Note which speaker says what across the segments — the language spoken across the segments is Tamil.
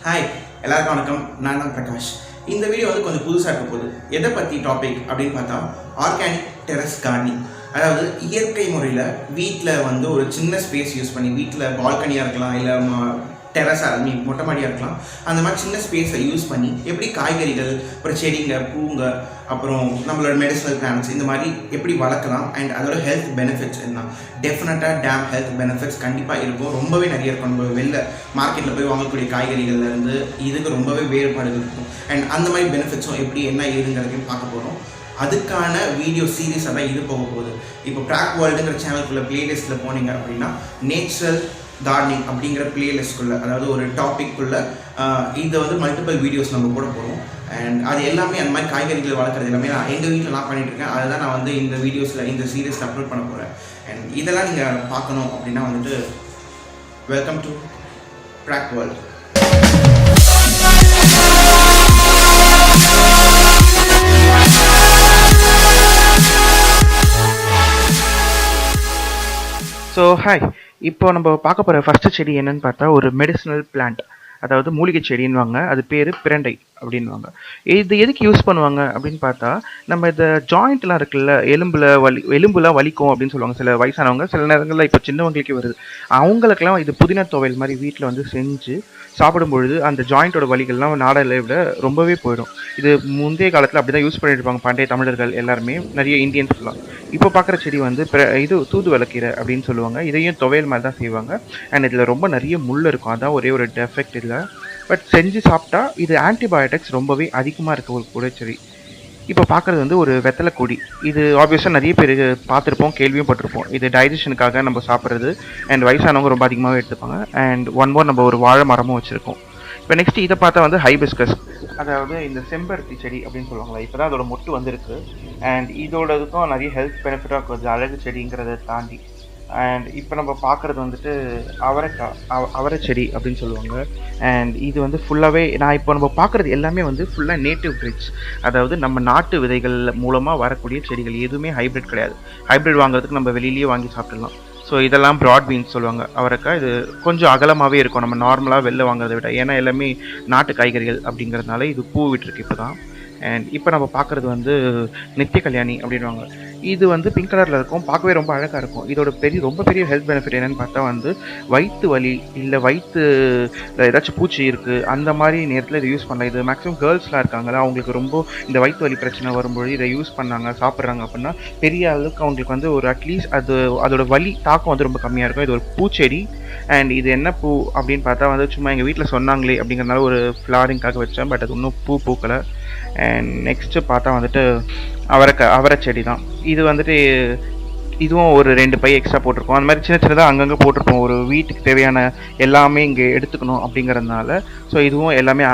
Speaker 1: ஹாய் எல்லாருக்கும் வணக்கம். நான் தான் பிரகாஷ். இந்த வீடியோ வந்து கொஞ்சம் புதுசாக இருக்க போகுது. எதை பற்றி டாபிக் அப்படின்னு பார்த்தா ஆர்கானிக் டெரஸ் கார்டனிங். அதாவது இயற்கை முறையில் வீட்டில் வந்து ஒரு சின்ன ஸ்பேஸ் யூஸ் பண்ணி, வீட்டில் பால்கனியாக இருக்கலாம், இல்லை டெரஸாக மொட்டை மாடியாக இருக்கலாம், அந்த மாதிரி சின்ன ஸ்பேஸை யூஸ் பண்ணி எப்படி காய்கறிகள், அப்புறம் செடிங்க, பூங்க, அப்புறம் நம்மளோட மெடிசனல் பிளான்ட்ஸ் இந்த மாதிரி எப்படி வளர்க்கலாம் அண்ட் அதோட ஹெல்த் பெனிஃபிட்ஸ் என்ன. டெஃபினட்டாக ஹெல்த் பெனிஃபிட்ஸ் கண்டிப்பாக இருக்கும். ரொம்பவே நிறைய இருக்கும். நம்ம வெளில மார்க்கெட்டில் போய் வாங்கக்கூடிய காய்கறிகள்லேருந்து இதுக்கு ரொம்பவே வேறுபாடுகள் இருக்கும். அண்ட் அந்த மாதிரி பெனிஃபிட்ஸும் எப்படி என்ன ஏதுங்கிறதையும் பார்க்க போகிறோம். அதுக்கான வீடியோ சீரீஸாக தான் இது போக போகுது. இப்போ ப்ராக் வேர்ல்டுங்கிற சேனலுக்குள்ள பிளேலிஸ்ட்டில் போனீங்க அப்படின்னா நேச்சுரல் கார்டனிங் அப்படிங்கிற பிளேலிஸ்ட்குள்ளே, அதாவது ஒரு டாபிக்குள்ளே இதை வந்து மல்டிபிள் வீடியோஸ் நம்ம கூட போகிறோம். அண்ட் அது எல்லாமே அந்த மாதிரி காய்கறிகளை வளர்க்குறது எல்லாமே நான் எங்கள் வீட்டில் நான் பண்ணிகிட்ருக்கேன். அதை தான் நான் வந்து இந்த வீடியோஸில் இந்த சீரீஸில் அப்லோட் பண்ண போகிறேன். அண்ட் இதெல்லாம் நீங்கள் பார்க்கணும் அப்படின்னா வந்துட்டு வெல்கம் டு ப்ராக் வேர்ல்ட்.
Speaker 2: ஸோ ஹாய், இப்போ நம்ம பார்க்க போகிற ஃபஸ்ட்டு செடி என்னன்னு பார்த்தா ஒரு மெடிசினல் பிளான்ட், அதாவது மூலிகை செடின்னுவாங்க. அது பேர் பிரண்டை அப்படின்வாங்க. இது எதுக்கு யூஸ் பண்ணுவாங்க அப்படின்னு பார்த்தா, நம்ம இந்த ஜாயிண்ட்லாம் இருக்குல்ல, எலும்புலாம் வலிக்கும் அப்படின்னு சொல்லுவாங்க சில வயசானவங்க. சில நேரங்களில் இப்போ சின்னவங்களுக்கே வருது. அவங்களுக்கெல்லாம் இது புதினா துவையல் மாதிரி வீட்டில் வந்து செஞ்சு சாப்பிடும் பொழுது அந்த ஜாயிண்ட்டோட வலிகள்லாம் நாடலை விட ரொம்பவே போயிடும். இது முந்தைய காலத்தில் அப்படி தான் யூஸ் பண்ணிட்டு இருப்பாங்க பண்டைய தமிழர்கள் எல்லாருமே, நிறைய இந்தியன்ஸ்லாம். இப்போ பார்க்குற செடி வந்து இது தூதுவளக்கீரை அப்படின்னு சொல்லுவாங்க. இதையும் துவையல் மாதிரி தான் செய்வாங்க. அண்ட் இதில் ரொம்ப நிறைய முள் இருக்கும். அதான் ஒரே ஒரு டெஃபெக்ட் இல்லை. பட் செஞ்சு சாப்பிட்டா இது ஆன்டிபயோட்டிக்ஸ் ரொம்பவே அதிகமாக இருக்க ஒரு கூட செடி. இப்போ பார்க்குறது வந்து ஒரு வெத்தலை கொடி. இது ஆப்வியஸாக நிறைய பேர் பார்த்துருப்போம், கேள்வியும் பட்டிருப்போம். இது டைஜஷனுக்காக நம்ம சாப்பிட்றது. அண்ட் வயசானவங்க ரொம்ப அதிகமாகவே எடுத்துப்பாங்க. அண்ட் ஒன் மோர், நம்ம ஒரு வாழை மரமும் வச்சுருக்கோம். இப்போ நெக்ஸ்ட் இதை பார்த்தா வந்து ஹைபிஸ்கஸ், அதாவது இந்த செம்பருத்தி செடி அப்படின்னு சொல்லுவாங்களா. இப்போ தான் அதோட மொட்டு வந்துருக்கு. அண்ட் இதோடதுக்கும் நிறைய ஹெல்த் பெனிஃபிட்டாக இருக்குது, அழகு செடிங்கிறத தாண்டி. அண்ட் இப்போ நம்ம பார்க்குறது வந்துட்டு அவரை செடி அப்படின்னு சொல்லுவாங்க. அண்ட் இது வந்து ஃபுல்லாகவே இப்போ நம்ம பார்க்குறது எல்லாமே வந்து ஃபுல்லாக நேட்டிவ் பிரிட்ஸ், அதாவது நம்ம நாட்டு விதைகள் மூலமாக வரக்கூடிய செடிகள். எதுவுமே ஹைப்ரிட் கிடையாது. ஹைப்ரிட் வாங்குறதுக்கு நம்ம வெளியிலேயே வாங்கி சாப்பிடலாம். ஸோ இதெல்லாம் ப்ராட் பீன்ஸ் சொல்லுவாங்க. அவரைக்காய் இது கொஞ்சம் அகலமாகவே இருக்கும் நம்ம நார்மலாக வெளில வாங்குறதை விட. ஏன்னா எல்லாமே நாட்டு காய்கறிகள் அப்படிங்கிறதுனால இது பூ விட்டுருக்கு இப்போ தான். அண்ட் இப்போ நம்ம பார்க்குறது வந்து நித்திய கல்யாணி அப்படின்வாங்க. இது வந்து பிங்க் கலரில் இருக்கும், பார்க்கவே ரொம்ப அழகாக இருக்கும். இதோட ரொம்ப பெரிய ஹெல்த் பெனிஃபிட் என்னென்னு பார்த்தா வந்து வயிற்று வலி, இல்லை வயிற்று ஏதாச்சும் பூச்சி இருக்குது அந்த மாதிரி நேரத்தில் இதை யூஸ் பண்ணலாம். இது மேக்ஸிமம் கேர்ள்ஸ்லாம் இருக்காங்களா, அவங்களுக்கு ரொம்ப இந்த வயிற்று வலி பிரச்சனை வரும்பொழுது இதை யூஸ் பண்ணாங்க, சாப்பிட்றாங்க அப்படின்னா பெரிய அளவுக்கு அவங்களுக்கு வந்து ஒரு அட்லீஸ்ட் அதோட வலி தாக்கம் வந்து ரொம்ப கம்மியாக இருக்கும். இது ஒரு பூச்செடி. அண்ட் இது என்ன பூ அப்படின்னு பார்த்தா வந்து சும்மா எங்கள் வீட்டில் சொன்னாங்களே அப்படிங்கிறதுனால ஒரு ஃப்ளாரிங்காக வச்சேன். பட் அது இன்னும் பூக்கலை. அண்ட் நெக்ஸ்ட்டு பார்த்தா வந்துட்டு அவரை செடி தான். இது வந்துட்டு இதுவும் ஒரு 2 பை எக்ஸ்ட்ரா போட்டிருக்கோம். அந்த மாதிரி சின்ன சின்னதாக அங்கங்கே போட்டிருப்போம், ஒரு வீட்டுக்கு தேவையான எல்லாமே இங்கே எடுத்துக்கணும் அப்படிங்கிறதுனால. ஸோ இதுவும் எல்லாமே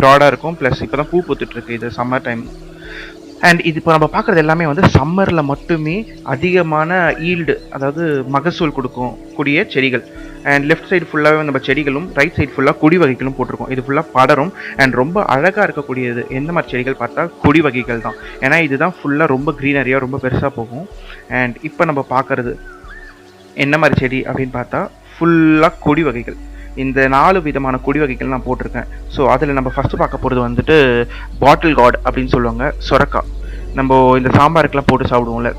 Speaker 2: ப்ராடாக இருக்கும். ப்ளஸ் இப்போ தான் பூ பூத்துட்ருக்கு, இது சம்மர் டைம். அண்ட் இது இப்போ நம்ம பார்க்குறது எல்லாமே வந்து சம்மரில் மட்டுமே அதிகமான ஈல்டு, அதாவது மகசூல் கொடுக்கும் கூடிய செடிகள். அண்ட் லெஃப்ட் சைடு ஃபுல்லாகவே நம்ம செடிகளும், ரைட் சைடு ஃபுல்லாக கொடி வகைகளும் போட்டிருக்கோம். இது ஃபுல்லாக படரும். அண்ட் ரொம்ப அழகாக இருக்கக்கூடியது எந்த மாதிரி செடிகள் பார்த்தா கொடி வகைகள் தான். ஏன்னா இதுதான் ஃபுல்லாக ரொம்ப க்ரீனரியாக ரொம்ப பெருசாக போகும். அண்ட் இப்போ நம்ம பார்க்குறது என்ன மாதிரி செடி அப்படின்னு பார்த்தா ஃபுல்லாக கொடி வகைகள். இந்த 4 விதமான கொடி வகைகள் நான் போட்டிருக்கேன். ஸோ அதில் நம்ம ஃபஸ்ட்டு பார்க்க போகிறது வந்துட்டு பாட்டில் கார்டு அப்படின்னு சொல்லுவாங்க. சொரக்காய் நம்ம இந்த சாம்பாருக்கெலாம் போட்டு சாப்பிடுவோம்ல.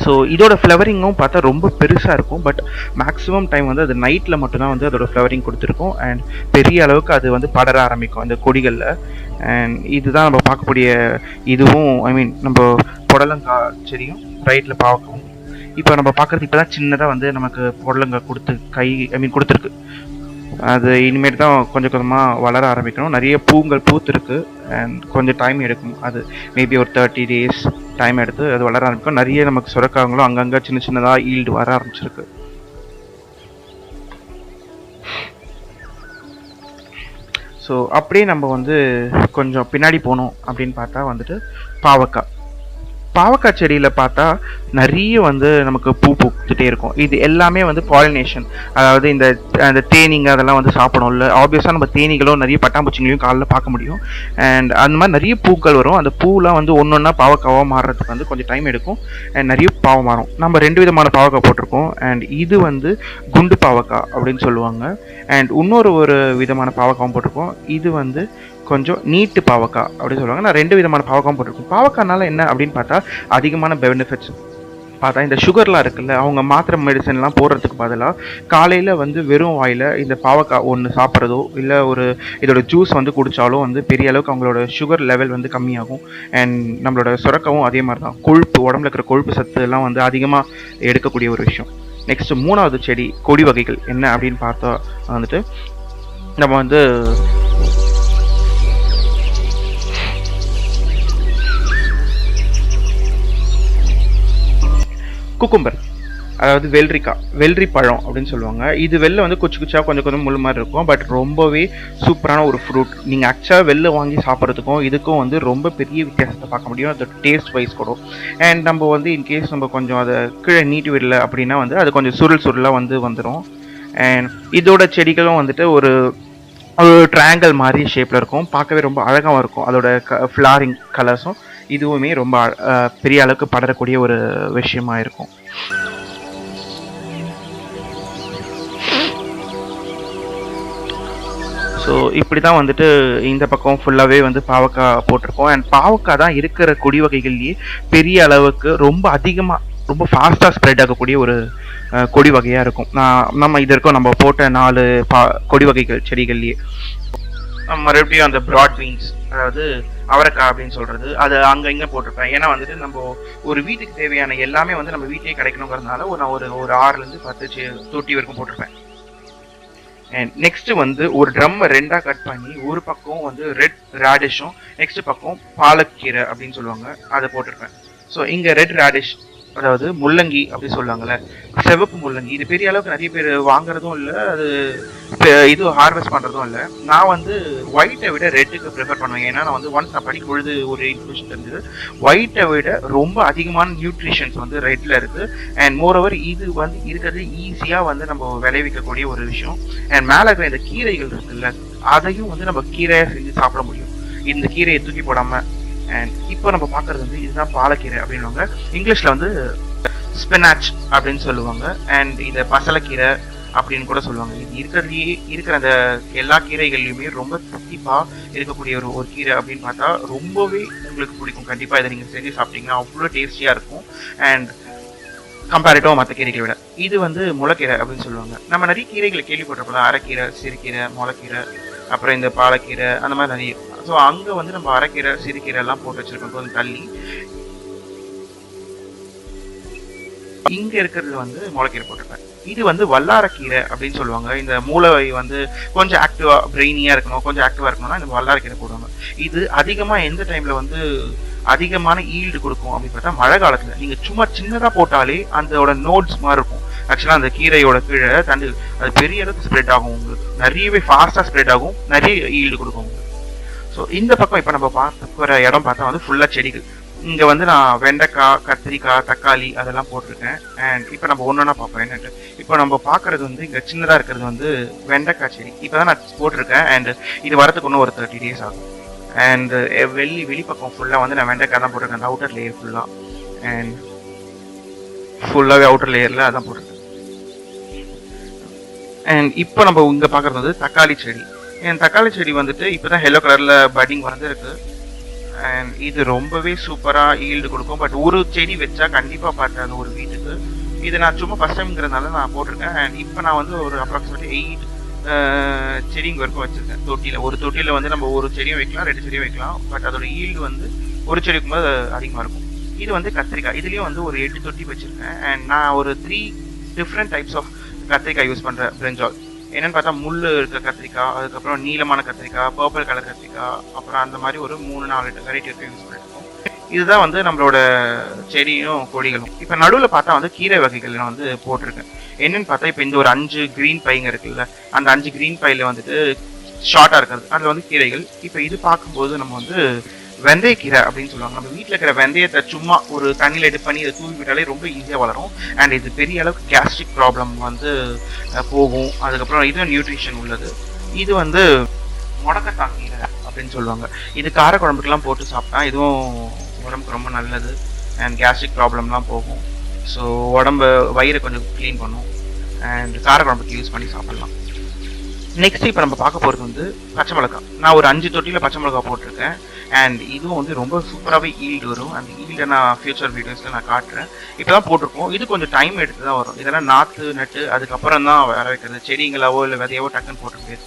Speaker 2: ஸோ இதோட ஃப்ளவரிங்கும் பார்த்தா ரொம்ப பெருசாக இருக்கும். பட் மேக்ஸிமம் டைம் வந்து அது நைட்டில் மட்டும்தான் வந்து அதோட ஃப்ளவரிங் கொடுத்துருக்கும். அண்ட் பெரிய அளவுக்கு அது வந்து படர ஆரம்பிக்கும் அந்த கொடிகளில். அண்ட் இதுதான் நம்ம பார்க்கக்கூடிய இதுவும் நம்ம புடலங்காய் செடியும் ரைட்டில் பார்க்கவும். இப்போ நம்ம பார்க்குறது இப்போ தான் சின்னதாக வந்து நமக்கு புடலங்காய் கொடுத்துருக்கு. அது இனிமேட்டு தான் கொஞ்சம் கொஞ்சமாக வளர ஆரம்பிக்கணும். நிறைய பூங்கள் பூத்துருக்கு. அண்ட் கொஞ்சம் டைம் எடுக்கும். அது மேபி ஒரு 30 days டைம் எடுத்து அது வளர ஆரம்பிக்கும். நிறைய நமக்கு சுரக்காங்களும் அங்கங்கே சின்ன சின்னதாக ஈல்டு வர ஆரம்பிச்சிருக்கு. ஸோ அப்படியே நம்ம வந்து கொஞ்சம் பின்னாடி போனோம் அப்படின்னு பார்த்தா வந்துட்டு பாவக்காய் செடியில் பார்த்தா நிறைய வந்து நமக்கு பூ பூத்துட்டே இருக்கும். இது எல்லாமே வந்து பாலினேஷன், அதாவது அந்த தேனீங்க அதெல்லாம் வந்து சாப்பிடும்ல. ஆப்வியஸாக நம்ம தேனீகளும் நிறைய பட்டாம்பூச்சிங்களையும் காலில் பார்க்க முடியும். அண்ட் அந்த மாதிரி நிறைய பூக்கள் வரும். அந்த பூலாம் வந்து ஒன்று ஒன்றா பாவக்காவாக மாறுறதுக்கு வந்து கொஞ்சம் டைம் எடுக்கும். அண்ட் நிறைய பாவம் மாறும். நம்ம 2 விதமான பாவக்காய் போட்டிருக்கோம். அண்ட் இது வந்து குண்டு பாவக்காய் அப்படின்னு சொல்லுவாங்க. அண்ட் ஒரு விதமான பாவக்காவும் போட்டிருக்கோம். இது வந்து கொஞ்சம் நீட்டு பாவக்காய் அப்படின்னு சொல்லுவாங்க. நான் 2 விதமான பாவக்காவும் போட்டிருக்கோம். பாவக்காய்னால என்ன அப்படின்னு பார்த்தா அதிகமான பெனிஃபிட்ஸ் பார்த்தா, இந்த சுகர்லாம் இருக்குல்ல, அவங்க மாத்திரை மெடிசன்லாம் போடுறதுக்கு பதிலாக காலையில் வந்து வெறும் வாயில் இந்த பாவக்காய் ஒன்று சாப்பிட்றதோ இல்லை இதோட ஜூஸ் வந்து குடித்தாலும் வந்து பெரிய அளவுக்கு அவங்களோட சுகர் லெவல் வந்து கம்மியாகும். அண்ட் நம்மளோட சுரக்கவும் அதே மாதிரி தான், கொழுப்பு உடம்புல இருக்கிற கொழுப்பு சத்து எல்லாம் வந்து அதிகமாக எடுக்கக்கூடிய ஒரு விஷயம். நெக்ஸ்ட் 3வது செடி கொடி வகைகள் என்ன அப்படின்னு பார்த்தா வந்துட்டு நம்ம வந்து குக்கும்பர், அதாவது வெள்ளரி பழம் அப்படின்னு சொல்லுவாங்க. இது வெளில வந்து குச்சி குச்சா கொஞ்சம் முள்ளு மாதிரி இருக்கும். பட் ரொம்பவே சூப்பரான ஒரு ஃப்ரூட். நீங்கள் ஆக்சுவலாக வெளில வாங்கி சாப்பிட்றதுக்கும் இதுக்கும் வந்து ரொம்ப பெரிய வித்தியாசத்தை பார்க்க முடியும், அது டேஸ்ட் வைஸ் கூட. அண்ட் நம்ம வந்து இன்கேஸ் நம்ம கொஞ்சம் அதை கீழே நீட்டி விடல அப்படின்னா வந்து அது கொஞ்சம் சுருளாக வந்துடும். அண்ட் இதோட செடிகளும் வந்துட்டு ஒரு ட்ரையாங்கிள் மாதிரி ஷேப்பில் இருக்கும். பார்க்கவே ரொம்ப அழகாகவும் இருக்கும். அதோட ஃப்ளாரிங் கலர்ஸும் இதுவுமே ரொம்ப பெரிய அளவுக்கு படரக்கூடிய ஒரு விஷயமா இருக்கும். ஸோ இப்படி தான் வந்துட்டு இந்த பக்கம் ஃபுல்லாகவே வந்து பாவக்காய் போட்டிருக்கோம். அண்ட் பாவக்காய் தான் இருக்கிற கொடி வகைகள்லேயே பெரிய அளவுக்கு ரொம்ப ஃபாஸ்ட்டாக ஸ்ப்ரெட் ஆகக்கூடிய ஒரு கொடி வகையாக இருக்கும். நம்ம நம்ம போட்ட 4 கொடி வகைகள் செடிகள்லேயே மறுபடியும் அந்த ப்ராட் பீன்ஸ், அதாவது அவரைக்காய் அப்படின்னு சொல்றது, அது அங்கே இங்கே போட்டிருப்பேன். ஏன்னா வந்துட்டு நம்ம ஒரு வீட்டுக்கு தேவையான எல்லாமே வந்து நம்ம வீட்டிலே கிடைக்கணுங்கிறதுனால நான் ஒரு 6லேருந்து 10 தொட்டி வரைக்கும் போட்டிருப்பேன். அண்ட் நெக்ஸ்ட் வந்து ஒரு ட்ரம் 2ஆக கட் பண்ணி ஒரு பக்கம் வந்து ரெட் ரேடிஷும் நெக்ஸ்ட் பக்கம் பாலக்கீரை அப்படின்னு சொல்லுவாங்க, அதை போட்டிருப்பேன். ஸோ இங்கே ரெட் ரேடிஷ், அதாவது முள்ளங்கி அப்படி சொல்லுவாங்கல்ல, சிவப்பு முள்ளங்கி. இது பெரிய அளவுக்கு நிறைய பேர் வாங்குறதும் இல்லை, அது இது ஹார்வெஸ்ட் பண்ணுறதும் இல்லை. நான் வந்து ஒயிட்டை விட ரெட்டுக்கு ப்ரிஃபர் பண்ணுவேன். ஏன்னா நான் வந்து ஒன்ஸ் நான் படிக்கும் பொழுது ஒரு இன்ஃபர்மேஷன் இருந்தது, ஒயிட்டை விட ரொம்ப அதிகமான நியூட்ரிஷன்ஸ் வந்து ரெட்டில் இருக்குது. அண்ட் மோரோவர் இது வந்து இருக்கிறது ஈஸியாக வந்து நம்ம விளைவிக்கக்கூடிய ஒரு விஷயம். அண்ட் மேலே இருக்கிற இந்த கீரைகள் இருக்குல்ல, அதையும் வந்து நம்ம கீரையாக செஞ்சு சாப்பிட முடியும், இந்த கீரையை தூக்கி போடாமல். அண்ட் இப்போ நம்ம பார்க்குறது வந்து இதுதான் பாலக்கீரை அப்படின்வாங்க. இங்கிலீஷில் வந்து ஸ்பினாச் அப்படின்னு சொல்லுவாங்க. அண்ட் இதை பசலைக்கீரை அப்படின்னு கூட சொல்லுவாங்க. இது இருக்கிற அந்த எல்லா கீரைகள்லையுமே ரொம்ப தித்திப்பாக இருக்கக்கூடிய ஒரு கீரை அப்படின்னு பார்த்தா ரொம்பவே உங்களுக்கு பிடிக்கும். கண்டிப்பாக இதை நீங்கள் செஞ்சு சாப்பிட்டீங்கன்னா அவ்வளோ டேஸ்டியாக இருக்கும். அண்ட் கம்பேரிட்டிவாக மற்ற கீரைகளை விட இது வந்து முளைக்கீரை அப்படின்னு சொல்லுவாங்க. நம்ம நிறைய கீரைகளை கேள்விப்பட்டிருப்போம், அரைக்கீரை, சிறுகீரை, முளைக்கீரை, அப்புறம் இந்த பாலக்கீரை, அந்த மாதிரி நிறைய. ஸோ அங்கே வந்து நம்ம அரைக்கீரை, சிறுகீரை எல்லாம் போட்டு வச்சிருக்கோம் கொஞ்சம் தள்ளி. இங்கே இருக்கிறது வந்து முளைக்கீரை போட்டிருப்பேன். இது வந்து வல்லாரக்கீரை அப்படின்னு சொல்லுவாங்க. இந்த மூளை வந்து கொஞ்சம் ஆக்டிவாக பிரெயினியாக இருக்கணும், கொஞ்சம் ஆக்டிவாக இருக்கணும்னா இந்த வல்லாரக்கீரை போடுவாங்க. இது அதிகமாக எந்த டைமில் வந்து அதிகமான ஈல்டு கொடுக்கும் அப்படின்னு பார்த்தா மழை காலத்தில். நீங்கள் சும்மா சின்னதாக போட்டாலே அதோட நோட்ஸ் மாதிரி இருக்கும். ஆக்சுவலாக அந்த கீரையோட கீழே தண்டு அது பெரிய அளவுக்கு ஸ்ப்ரெட் ஆகும், உங்களுக்கு நிறையவே ஃபாஸ்ட்டாக ஸ்ப்ரெட் ஆகும், நிறைய ஈல்டு கொடுக்கும் உங்களுக்கு. ஸோ இந்த பக்கம் இப்போ நம்ம பார்க்குற இடம் பார்த்தா வந்து ஃபுல்லாக செடிகள். இங்கே வந்து நான் வெண்டைக்காய், கத்திரிக்காய், தக்காளி அதெல்லாம் போட்டிருக்கேன். அண்ட் இப்போ நம்ம ஒன்றா பார்ப்போம் என்னென்னு. இப்போ நம்ம பார்க்குறது வந்து இங்கே சின்னதாக இருக்கிறது வந்து வெண்டைக்காய் செடி. இப்போ தான் நான் போட்டிருக்கேன். அண்ட் இது வரதுக்கு இன்னும் ஒரு 30 days ஆகும். அண்ட் வெளிப்பக்கம் ஃபுல்லாக வந்து நான் வெண்டைக்காய் தான் போட்டிருக்கேன், அந்த அவுட்டர் லேயர் ஃபுல்லாக. அண்ட் ஃபுல்லாகவே அவுட்டர் லேயரில் அதான் போட்டிருக்கேன். அண்ட் இப்போ நம்ம இங்கே பார்க்குறது வந்து தக்காளி செடி. என் தக்காளி செடி வந்துட்டு இப்போ தான் எல்லோ கலரில் பட்டிங் வந்துருக்கு. அண்ட் இது ரொம்பவே சூப்பராக ஈல்டு கொடுக்கும். பட் ஒரு செடி வச்சா கண்டிப்பாக பார்த்தேன் ஒரு வீட்டுக்கு. இது நான் சும்மா ஃபஸ்ட் டைம்ங்கிறதுனால நான் போட்டிருக்கேன். அண்ட் இப்போ நான் வந்து ஒரு அப்ராக்சிமேட்லி 8 செடிங்க வரைக்கும் வச்சுருக்கேன் தொட்டியில். ஒரு தொட்டியில் வந்து நம்ம ஒரு செடியும் வைக்கலாம், 2 செடியும் வைக்கலாம். பட் அதோட ஈல்டு வந்து ஒரு செடி வைக்கும்போது அதிகமாக இருக்கும். இது வந்து கத்திரிக்காய். இதுலேயும் வந்து ஒரு 8 தொட்டி வச்சுருக்கேன். அண்ட் நான் ஒரு 3 டிஃப்ரெண்ட் டைப்ஸ் ஆஃப் கத்திரிக்காய் யூஸ் பண்ணுறேன். பிரிஞ்சால் என்னென்னு பார்த்தா முள் இருக்க கத்திரிக்காய், அதுக்கப்புறம் நீளமான கத்திரிக்காய், பர்பிள் கலர் கத்திரிக்காய், அப்புறம் அந்த மாதிரி ஒரு 3-4 வெரைட்டி இருக்க யூஸ் பண்ணியிருக்கோம். இதுதான் வந்து நம்மளோட செடியும் கொடிகளும். இப்போ நடுவில் பார்த்தா வந்து கீரை வகைகள் நான் வந்து போட்டிருக்கேன். என்னென்னு பார்த்தா இப்போ இந்த ஒரு 5 க்ரீன் பைங்க இருக்குல்ல, அந்த 5 க்ரீன் பையில் வந்துட்டு ஷார்ட்டாக இருக்கிறது அதில் வந்து கீரைகள். இப்போ இது பார்க்கும்போது நம்ம வந்து வெந்தயக்கீரை அப்படின்னு சொல்லுவாங்க. நம்ம வீட்டில் இருக்கிற வெந்தயத்தை சும்மா ஒரு தண்ணியில் எடுத்து பண்ணி இதை தூவி விட்டாலே ரொம்ப ஈஸியாக வளரும். அண்ட் இது பெரிய அளவுக்கு கேஸ்ட்ரிக் ப்ராப்ளம் வந்து போகும். அதுக்கப்புறம் இதுவும் நியூட்ரிஷன் உள்ளது. இது வந்து முடக்கத்தான் கீரை அப்படின்னு சொல்லுவாங்க. இது காரக்குழம்புக்கெல்லாம் போட்டு சாப்பிட்டா இதுவும் உடம்புக்கு ரொம்ப நல்லது. அண்ட் கேஸ்ட்ரிக் ப்ராப்ளம்லாம் போகும். ஸோ உடம்பு வயிறை கொஞ்சம் க்ளீன் பண்ணும். அண்ட் காரக்குழம்புக்கு யூஸ் பண்ணி சாப்பிட்லாம். நெக்ஸ்ட் இப்போ நம்ம பார்க்க போகிறது வந்து பச்சை மிளகா. நான் ஒரு 5 தொட்டியில் பச்சை மிளகா போட்டிருக்கேன். அண்ட் இதுவும் வந்து ரொம்ப சூப்பராகவே ஈல்டு வரும். அந்த ஈல்டை நான் ஃபியூச்சர் வீடியோஸில் நான் காட்டுறேன். இப்போ தான் போட்டிருக்கோம். இது கொஞ்சம் டைம் எடுத்து தான் வரும். இதெல்லாம் நாற்று நட்டு அதுக்கப்புறம் தான் வர வைக்கிறது. செடிங்களாவோ இல்லை விதையாவோ டக்குன்னு போட்டு முடியாது.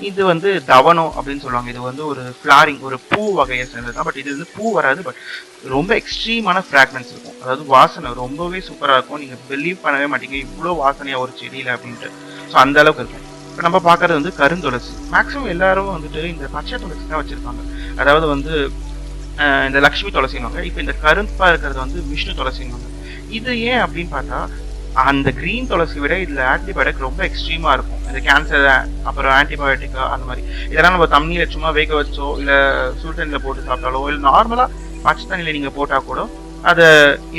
Speaker 2: இது வந்து தவனம் அப்படின்னு சொல்லுவாங்க. இது வந்து ஒரு ஃப்ளாரிங், ஒரு பூ வகையை சேர்ந்தது தான். பட் இது வந்து பூ வராது. பட் ரொம்ப எக்ஸ்ட்ரீமான ஃப்ராக்ரன்ஸ் இருக்கும். அதாவது வாசனை ரொம்பவே சூப்பராக இருக்கும். நீங்கள் பிலீவ் பண்ணவே மாட்டீங்க இவ்வளோ வாசனையாக ஒரு செடியில் அப்படின்ட்டு. ஸோ அந்த அளவுக்கு இருக்கும். இப்போ நம்ம பார்க்கறது வந்து கருந்துளசி. மேக்ஸிமம் எல்லாரும் வந்துட்டு இந்த பச்சை துளசி தான் வச்சுருப்பாங்க. அதாவது வந்து இந்த லக்ஷ்மி துளசின்வாங்க. இப்போ இந்த கருப்பாக இருக்கிறது வந்து விஷ்ணு துளசின்வாங்க. இது ஏன் அப்படின்னு பார்த்தா அந்த க்ரீன் துளசி விட இதில் ஆன்டிபயோட்டிக் ரொம்ப எக்ஸ்ட்ரீமாக இருக்கும். இந்த கேன்சர் அப்புறம் ஆன்டிபயோட்டிக்கா அந்த மாதிரி இதெல்லாம் நம்ம தண்ணியில் சும்மா வேக வச்சோ இல்லை சுடுதண்ணியில் போட்டு சாப்பிட்டாலோ இல்லை நார்மலாக பச்சை தண்ணியில் நீங்கள் போட்டால் கூட அதை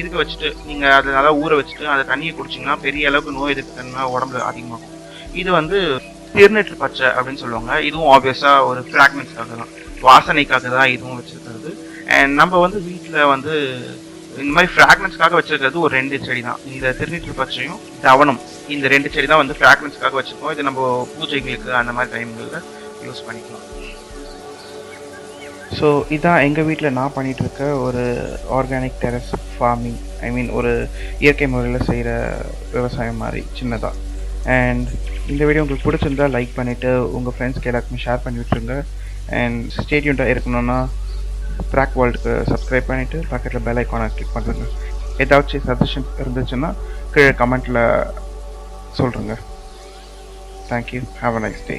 Speaker 2: இருக்க வச்சுட்டு நீங்கள் அதை நல்லா ஊற வச்சுட்டு அந்த தண்ணியை குடிச்சிங்கன்னா பெரிய அளவுக்கு நோய் எதிர்ப்பு தன்மை உடம்புல அதிகமாகும். இது வந்து திருநெற்று பச்சை அப்படின்னு சொல்லுவாங்க. இதுவும் ஆப்வியஸாக ஒரு ஃப்ராக்மெண்ட்ஸ்க்காக தான், வாசனைக்காக தான் இதுவும் வச்சுருக்கிறது. அண்ட் நம்ம வந்து வீட்டில் வந்து இந்த மாதிரி ஃப்ராக்மெண்ட்ஸ்க்காக வச்சிருக்கிறது ஒரு 2 செடி தான். இந்த திருநீற்று பச்சையும் தவனம், இந்த 2 செடி தான் வந்து ஃப்ராக்மெண்ட்ஸ்க்காக வச்சுருக்கோம். இது நம்ம பூஜைகளுக்கு அந்த மாதிரி டைம்களில் யூஸ் பண்ணிக்கலாம். ஸோ இதான் எங்கள் வீட்டில் நான் பண்ணிகிட்ருக்க ஒரு ஆர்கானிக் டெரஸ் ஃபார்மிங். ஐ மீன் ஒரு இயற்கை முறையில் செய்கிற விவசாயம் மாதிரி சின்னதாக. அண்ட் இந்த வீடியோ உங்களுக்கு பிடிச்சிருந்தா லைக் பண்ணிவிட்டு உங்கள் ஃப்ரெண்ட்ஸ்க்கு எல்லாருக்குமே ஷேர் பண்ணி விட்டுருங்க. அண்ட் ஸ்டே டியூன்டாக இருக்கணும்னா ப்ராக் வேர்ல்டுக்கு சப்ஸ்கிரைப் பண்ணிவிட்டு பக்கத்தில் பெல் ஐக்கானை கிளிக் பண்ணுறேங்க. ஏதாச்சும் சஜஷன் இருந்துச்சுன்னா கீழே கமெண்ட்டில் சொல்கிறேங்க. Thank you. Have a nice day.